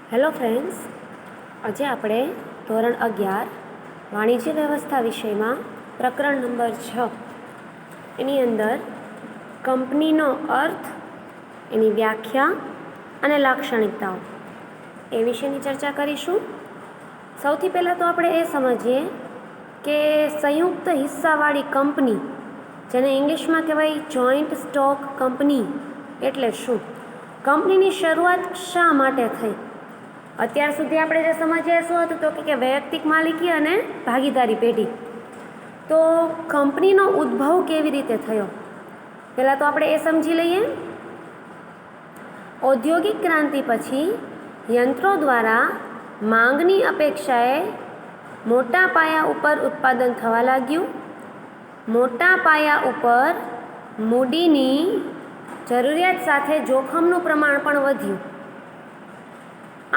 Hello friends, આજે આપણે ધોરણ 11 વાણિજ્ય વ્યવસ્થા વિષયમાં પ્રકરણ નંબર 6 એની અંદર કંપનીનો અર્થ, એની વ્યાખ્યા અને લાક્ષણિકતાઓ એ વિશેની ચર્ચા કરીશું. સૌથી પહેલાં તો આપણે એ સમજીએ કે સંયુક્ત હિસ્સાવાળી કંપની, જેને ઇંગ્લિશમાં કહેવાય જોઈન્ટ સ્ટોક કંપની, એટલે શું? કંપનીની શરૂઆત શા માટે થઈ? અત્યાર સુધી આપણે જે સમજ્યા શું હતું તો કે વૈયક્તિક માલિકી અને ભાગીદારી પેઢી. તો કંપનીનો ઉદ્ભવ કેવી રીતે થયો, પહેલાં તો આપણે એ સમજી લઈએ. ઔદ્યોગિક ક્રાંતિ પછી યંત્રો દ્વારા માંગની અપેક્ષાએ મોટા પાયા ઉપર ઉત્પાદન થવા લાગ્યું. મોટા પાયા ઉપર મૂડીની જરૂરિયાત સાથે જોખમનું પ્રમાણ પણ વધ્યું.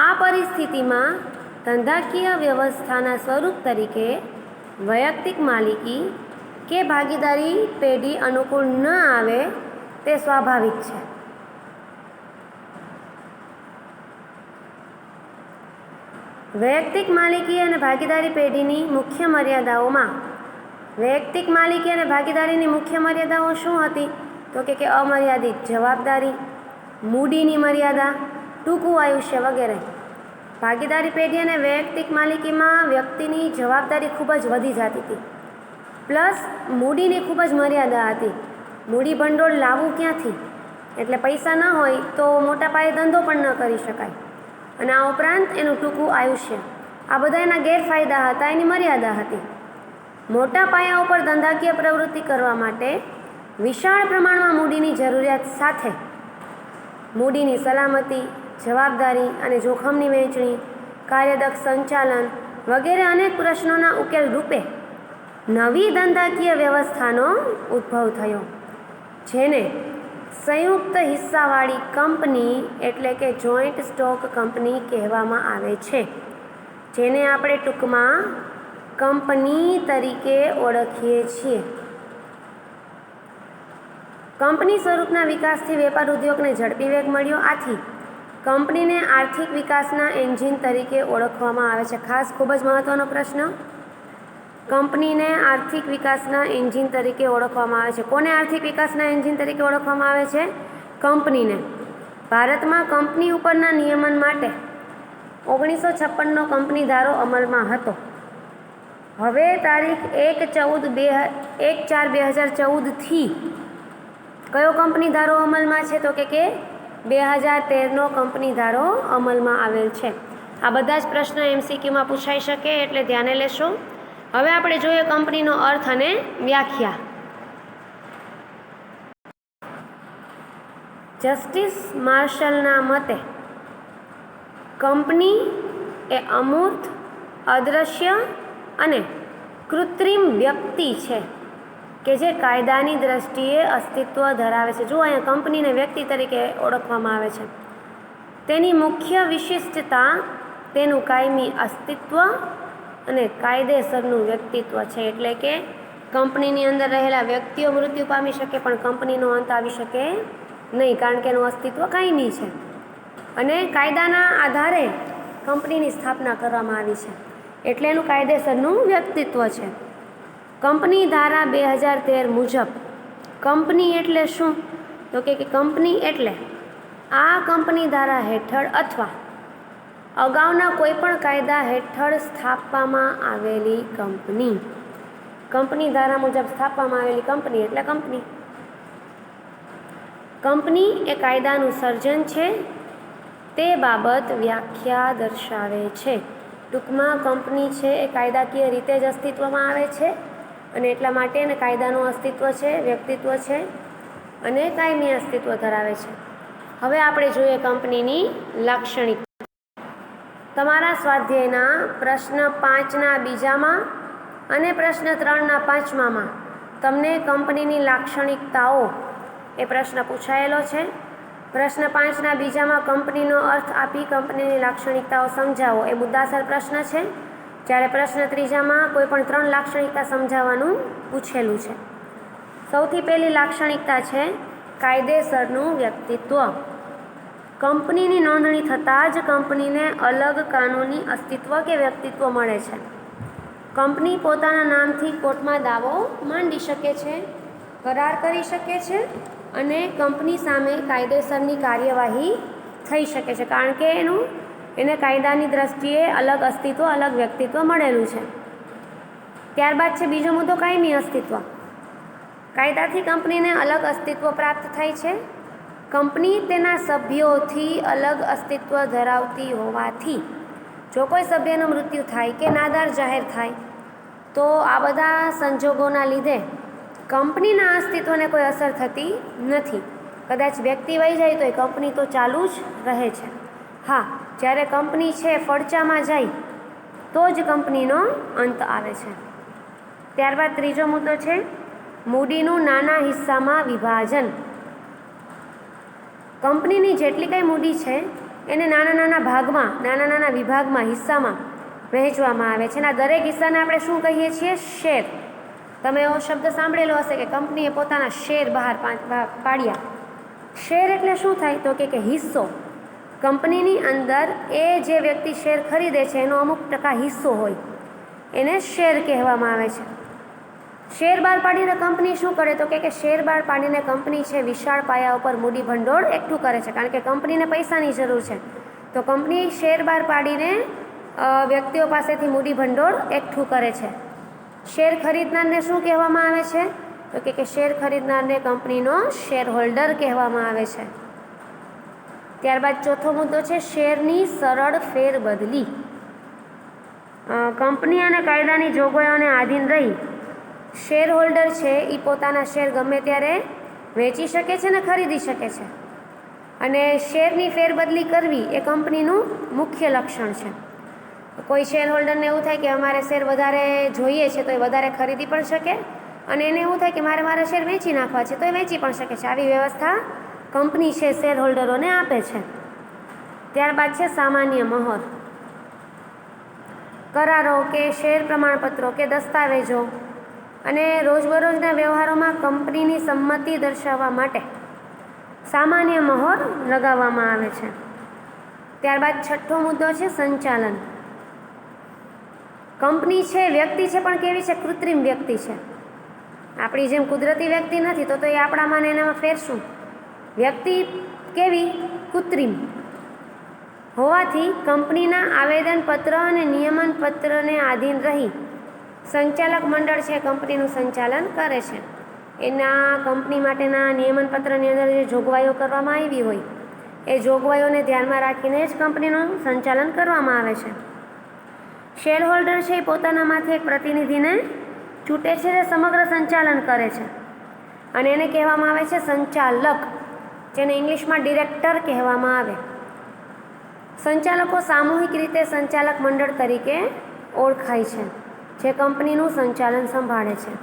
આ પરિસ્થિતિમાં ધંધાકીય વ્યવસ્થાના સ્વરૂપ તરીકે વૈયક્તિક માલિકી કે ભાગીદારી પેઢી અનુકૂળ ન આવે તે સ્વાભાવિક છે. વૈયક્તિક માલિકી અને ભાગીદારી પેઢીની મુખ્ય મર્યાદાઓમાં વૈયક્તિક માલિકી અને ભાગીદારીની મુખ્ય મર્યાદાઓ શું હતી? તો કે અમર્યાદિત જવાબદારી, મૂડીની મર્યાદા, ટૂંકું આયુષ્ય વગેરે. ભાગીદારી પેઢી અને વૈયક્તિક માલિકીમાં વ્યક્તિની જવાબદારી ખૂબ જ વધી જતી હતી, પ્લસ મૂડીની ખૂબ જ મર્યાદા હતી. મૂડી ભંડોળ લાવવું ક્યાંથી? એટલે પૈસા ન હોય તો મોટા પાયે ધંધો પણ ન કરી શકાય. અને આ ઉપરાંત એનું ટૂંકું આયુષ્ય, આ બધા એના ગેરફાયદા હતા, એની મર્યાદા હતી. મોટા પાયા ઉપર ધંધાકીય પ્રવૃત્તિ કરવા માટે વિશાળ પ્રમાણમાં મૂડીની જરૂરિયાત સાથે મૂડીની સલામતી, જવાબદારી અને જોખમની વહેંચણી, કાર્યદક્ષ સંચાલન વગેરે અનેક પ્રશ્નોના ઉકેલ રૂપે નવી ધંધાકીય વ્યવસ્થાનો ઉદ્ભવ થયો, જેને સંયુક્ત હિસ્સાવાળી કંપની એટલે કે જોઈન્ટ સ્ટોક કંપની કહેવામાં આવે છે, જેને આપણે ટૂંકમાં કંપની તરીકે ઓળખીએ છીએ. કંપની સ્વરૂપના વિકાસથી વેપાર ઉદ્યોગને ઝડપી વેગ મળ્યો. આથી કંપનીને આર્થિક વિકાસના એન્જિન તરીકે ઓળખવામાં આવે છે. ખાસ ખૂબ જ મહત્ત્વનો પ્રશ્ન. કંપનીને આર્થિક વિકાસના એન્જિન તરીકે ઓળખવામાં આવે છે. કોને આર્થિક વિકાસના એન્જિન તરીકે ઓળખવામાં આવે છે? કંપનીને. ભારતમાં કંપની ઉપરના નિયમન માટે 1956નો કંપની ધારો અમલમાં હતો. હવે તારીખ 1/4/2014થી કયો કંપની ધારો અમલમાં છે? તો કે 2013નો કંપની ધારો અમલમાં આવેલ છે. આ બધા જ પ્રશ્નો MCQમાં પૂછાઈ શકે, એટલે ધ્યાને લેશો. હવે આપણે જોઈએ કંપનીનો અર્થ અને વ્યાખ્યા. જસ્ટિસ માર્શલના મતે કંપની એ અમૂર્ત, અદૃશ્ય અને કૃત્રિમ વ્યક્તિ છે કે જે કાયદાની દ્રષ્ટિએ અસ્તિત્વ ધરાવે છે. જો અહીંયા કંપનીને વ્યક્તિ તરીકે ઓળખવામાં આવે છે. તેની મુખ્ય વિશિષ્ટતા તેનું કાયમી અસ્તિત્વ અને કાયદેસરનું વ્યક્તિત્વ છે. એટલે કે કંપનીની અંદર રહેલા વ્યક્તિઓ મૃત્યુ પામી શકે પણ કંપનીનો અંત આવી શકે નહીં, કારણ કે એનું અસ્તિત્વ કાયમી છે અને કાયદાના આધારે કંપનીની સ્થાપના કરવામાં આવી છે, એટલે એનું કાયદેસરનું વ્યક્તિત્વ છે. કંપની ધારા 2013 મુજબ કંપની એટલે શું? તો કે કંપની એટલે આ કંપની ધારા હેઠળ અથવા અગાઉના કોઈપણ કાયદા હેઠળ સ્થાપવામાં આવેલી કંપની. કંપની ધારા મુજબ સ્થાપવામાં આવેલી કંપની એટલે કંપની. કંપની એ કાયદાનું સર્જન છે તે બાબત વ્યાખ્યા દર્શાવે છે. ટૂંકમાં કંપની છે એ કાયદાકીય રીતે જ અસ્તિત્વમાં આવે છે અને એટલા માટે એને કાયદાનું અસ્તિત્વ છે, વ્યક્તિત્વ છે અને કાયમી અસ્તિત્વ ધરાવે છે. હવે આપણે જોઈએ કંપનીની લાક્ષણિકતા. તમારા સ્વાધ્યાયના પ્રશ્ન 5ના બીજામાં અને પ્રશ્ન 3ના 5મામાં તમને કંપનીની લાક્ષણિકતાઓ એ પ્રશ્ન પૂછાયેલો છે. પ્રશ્ન 5ના બીજામાં કંપનીનો અર્થ આપી કંપનીની લાક્ષણિકતાઓ સમજાવો એ મુદ્દાસર પ્રશ્ન છે, જ્યારે પ્રશ્ન 3જામાં કોઈ પણ 3 લાક્ષણિકતા સમજાવવાનું પૂછેલું છે. સૌથી પહેલી લાક્ષણિકતા છે કાયદેસરનું વ્યક્તિત્વ. કંપનીની નોંધણી થતાં જ કંપનીને અલગ કાનૂની અસ્તિત્વ કે વ્યક્તિત્વ મળે છે. કંપની પોતાના નામથી કોર્ટમાં દાવો માંડી શકે છે, કરાર કરી શકે છે અને કંપની સામે કાયદેસરની કાર્યવાહી થઈ શકે છે, કારણ કે એને કાયદાની દ્રષ્ટિએ અલગ અસ્તિત્વ, અલગ વ્યક્તિત્વ મળેલું છે. ત્યારબાદ છે બીજો મુદ્દો, કાયમી અસ્તિત્વ. કાયદાથી કંપનીને અલગ અસ્તિત્વ પ્રાપ્ત થાય છે. કંપની તેના સભ્યોથી અલગ અસ્તિત્વ ધરાવતી હોવાથી જો કોઈ સભ્યનું મૃત્યુ થાય કે નાદાર જાહેર થાય તો આ બધા સંજોગોના લીધે કંપનીના અસ્તિત્વને કોઈ અસર થતી નથી. કદાચ વ્યક્તિ વહી જાય તો એ કંપની તો ચાલુ જ રહે છે. હા, જ્યારે કંપની છે ફડચામાં જાય તો જ કંપનીનો અંત આવે છે. ત્યારબાદ ત્રીજો મુદ્દો છે મૂડીનું નાના હિસ્સામાં વિભાજન. કંપનીની જેટલી કંઈ મૂડી છે એને નાના નાના ભાગમાં, નાના નાના વિભાગમાં, હિસ્સામાં વહેંચવામાં આવે છે. અને આ દરેક હિસ્સાને આપણે શું કહીએ છીએ? શેર. તમે એવો શબ્દ સાંભળેલો હશે કે કંપનીએ પોતાના શેર બહાર પાડ્યા. શેર એટલે શું થાય? તો કે હિસ્સો. કંપનીની અંદર એ જે વ્યક્તિ શેર ખરીદે છે એનો અમુક ટકા હિસ્સો હોય, એને શેર કહેવામાં આવે છે. શેર બહાર પાડીને કંપની શું કરે? તો કે શેર બહાર પાડીને કંપની છે વિશાળ પાયા ઉપર મૂડી ભંડોળ એકઠું કરે છે, કારણ કે કંપનીને પૈસાની જરૂર છે. તો કંપની શેર બહાર પાડીને વ્યક્તિઓ પાસેથી મૂડી ભંડોળ એકઠું કરે છે. શેર ખરીદનારને શું કહેવામાં આવે છે? તો કે શેર ખરીદનારને કંપનીનો શેર હોલ્ડર કહેવામાં આવે છે. ત્યારબાદ ચોથો મુદ્દો છે શેરની સરળ ફેરબદલી. કંપની અને કાયદાની જોગવાઈઓને આધીન રહી શેર હોલ્ડર છે એ પોતાના શેર ગમે ત્યારે વેચી શકે છે ને ખરીદી શકે છે. અને શેરની ફેરબદલી કરવી એ કંપનીનું મુખ્ય લક્ષણ છે. કોઈ શેર હોલ્ડરને એવું થાય કે અમારે શેર વધારે જોઈએ છે તો એ વધારે ખરીદી પણ શકે, અને એને એવું થાય કે મારે શેર વેચી નાખવા છે તો એ વેચી પણ શકે છે. આવી વ્યવસ્થા કંપની છે શેર હોલ્ડરોને આપે છે. ત્યારબાદ છે સામાન્ય મહોર. કરારો કે શેર પ્રમાણપત્રો કે દસ્તાવેજો અને રોજબરોજના વ્યવહારોમાં કંપનીની સંમતિ દર્શાવવા માટે સામાન્ય મહોર લગાવવામાં આવે છે. ત્યારબાદ છઠ્ઠો મુદ્દો છે સંચાલન. કંપની છે વ્યક્તિ છે, પણ કેવી છે? કૃત્રિમ વ્યક્તિ છે. આપણી જેમ કુદરતી વ્યક્તિ નથી, તો એ આપણામાં ને એનામાં ફેર શું? વ્યક્તિ કેવી? કૃત્રિમ હોવાથી કંપનીના આવેદનપત્ર અને નિયમન પત્રને આધીન રહી સંચાલક મંડળ છે કંપનીનું સંચાલન કરે છે. એના કંપની માટેના નિયમન પત્રની અંદર જે જોગવાઈઓ કરવામાં આવી હોય એ જોગવાઈઓને ધ્યાનમાં રાખીને જ કંપનીનું સંચાલન કરવામાં આવે છે. શેર હોલ્ડર છે એ પોતાનામાંથી એક પ્રતિનિધિને ચૂંટે છે જે સમગ્ર સંચાલન કરે છે, અને એને કહેવામાં આવે છે સંચાલક, જેને ઇંગ્લિશમાં ડિરેક્ટર કહેવામાં આવે. સંચાલકો સામૂહિક રીતે સંચાલક મંડળ તરીકે ઓળખાય છે, જે કંપનીનું સંચાલન સંભાળે છે.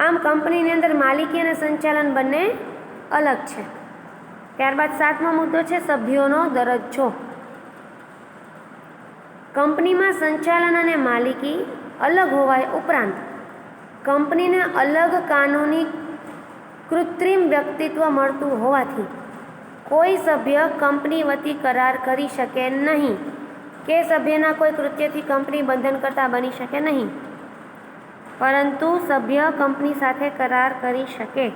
આમ કંપનીની અંદર માલિકી અને સંચાલન બંને અલગ છે. ત્યારબાદ સાતમો મુદ્દો છે સભ્યોનો દરજ્જો. કંપનીમાં સંચાલન અને માલિકી અલગ હોવા ઉપરાંત કંપનીને અલગ કાનૂની કૃત્રિમ વ્યક્તિત્વ મળતું હોવાથી કોઈ સભ્ય કંપની વતી કરાર કરી શકે નહીં કે સભ્યના કોઈ કૃત્યથી કંપની બંધનકર્તા બની શકે નહીં, પરંતુ સભ્ય કંપની સાથે કરાર કરી શકે.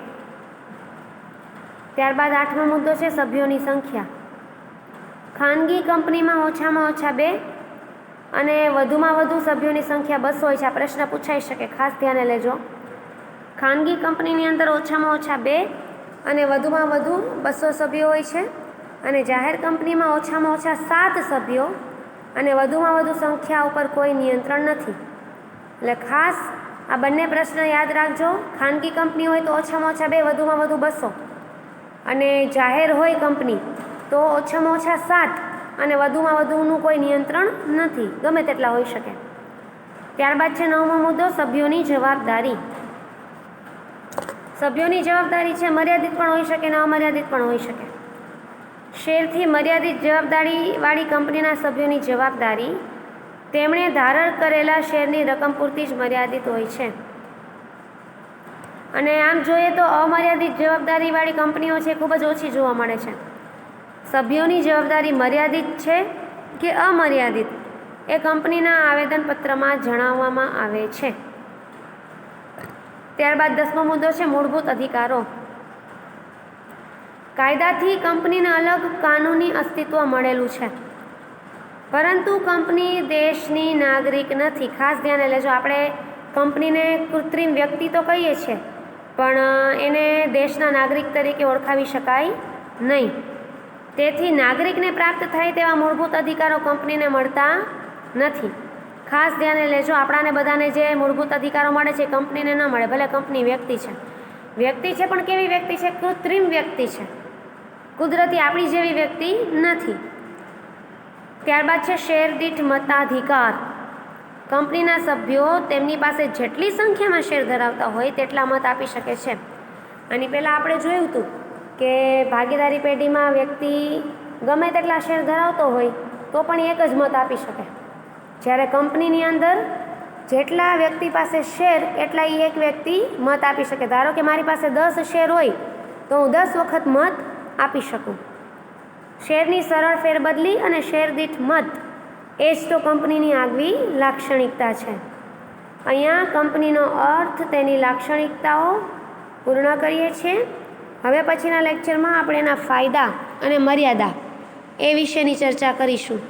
ત્યારબાદ આઠમો મુદ્દો છે સભ્યોની સંખ્યા. ખાનગી કંપનીમાં ઓછામાં ઓછા 2 અને વધુમાં વધુ સભ્યોની સંખ્યા 200 હોય છે. આ પ્રશ્ન પૂછાઈ શકે, ખાસ ધ્યાને લેજો. ખાનગી કંપનીની અંદર ઓછામાં ઓછા 2 અને વધુમાં વધુ 200 સભ્યો હોય છે, અને જાહેર કંપનીમાં ઓછામાં ઓછા 7 સભ્યો અને વધુમાં વધુ સંખ્યા ઉપર કોઈ નિયંત્રણ નથી. એટલે ખાસ આ બંને પ્રશ્ન યાદ રાખજો. ખાનગી કંપની હોય તો ઓછામાં ઓછા 2, વધુમાં વધુ 200, અને જાહેર હોય કંપની તો ઓછામાં ઓછા 7 અને વધુમાં વધુનું કોઈ નિયંત્રણ નથી, ગમે તેટલા હોઈ શકે. ત્યારબાદ છે 9મો મુદ્દો સભ્યોની જવાબદારી. સભ્યોની જવાબદારી છે મર્યાદિત પણ હોઈ શકે અને અમર્યાદિત પણ હોઈ શકે. શેરથી મર્યાદિત જવાબદારીવાળી કંપનીના સભ્યોની જવાબદારી તેમણે ધારણ કરેલા શેરની રકમ પૂરતી જ મર્યાદિત હોય છે. અને આમ જોઈએ તો અમર્યાદિત જવાબદારીવાળી કંપનીઓ છે ખૂબ જ ઓછી જોવા મળે છે. સભ્યોની જવાબદારી મર્યાદિત છે કે અમર્યાદિત એ કંપનીના આવેદનપત્રમાં જણાવવામાં આવે છે. ત્યારબાદ 10મો મુદ્દો છે મૂળભૂત અધિકારો. કાયદાથી કંપનીને અલગ કાનૂની અસ્તિત્વ મળેલું છે, પરંતુ કંપની દેશની નાગરિક નથી. ખાસ ધ્યાને લેજો, આપણે કંપનીને કૃત્રિમ વ્યક્તિ તો કહીએ છીએ, પણ એને દેશના નાગરિક તરીકે ઓળખાવી શકાય નહીં. તેથી નાગરિકને પ્રાપ્ત થાય તેવા મૂળભૂત અધિકારો કંપનીને મળતા નથી. ખાસ ધ્યાને લેજો, આપણાને બધાને જે મૂળભૂત અધિકારો મળે છે કંપનીને ન મળે. ભલે કંપની વ્યક્તિ છે પણ કેવી વ્યક્તિ છે? કૃત્રિમ વ્યક્તિ છે, કુદરતી આપણી જેવી વ્યક્તિ નથી. ત્યારબાદ છે શેર દીઠ મતાધિકાર. કંપનીના સભ્યો તેમની પાસે જેટલી સંખ્યામાં શેર ધરાવતા હોય તેટલા મત આપી શકે છે. આની પહેલાં આપણે જોયું હતું કે ભાગીદારી પેઢીમાં વ્યક્તિ ગમે તેટલા શેર ધરાવતો હોય તો પણ એક જ મત આપી શકે, જ્યારે કંપનીની અંદર જેટલા વ્યક્તિ પાસે શેર એટલા એક વ્યક્તિ મત આપી શકે. ધારો કે મારી પાસે 10 શેર હોય તો હું 10 વખત મત આપી શકું. શેરની સરળ ફેરબદલી અને શેર દીઠ મત એ જ તો કંપનીની આગવી લાક્ષણિકતા છે. અહીંયા કંપનીનો અર્થ, તેની લાક્ષણિકતાઓ પૂર્ણ કરીએ છીએ. હવે પછીના લેક્ચરમાં આપણે એના ફાયદા અને મર્યાદા એ વિશેની ચર્ચા કરીશું.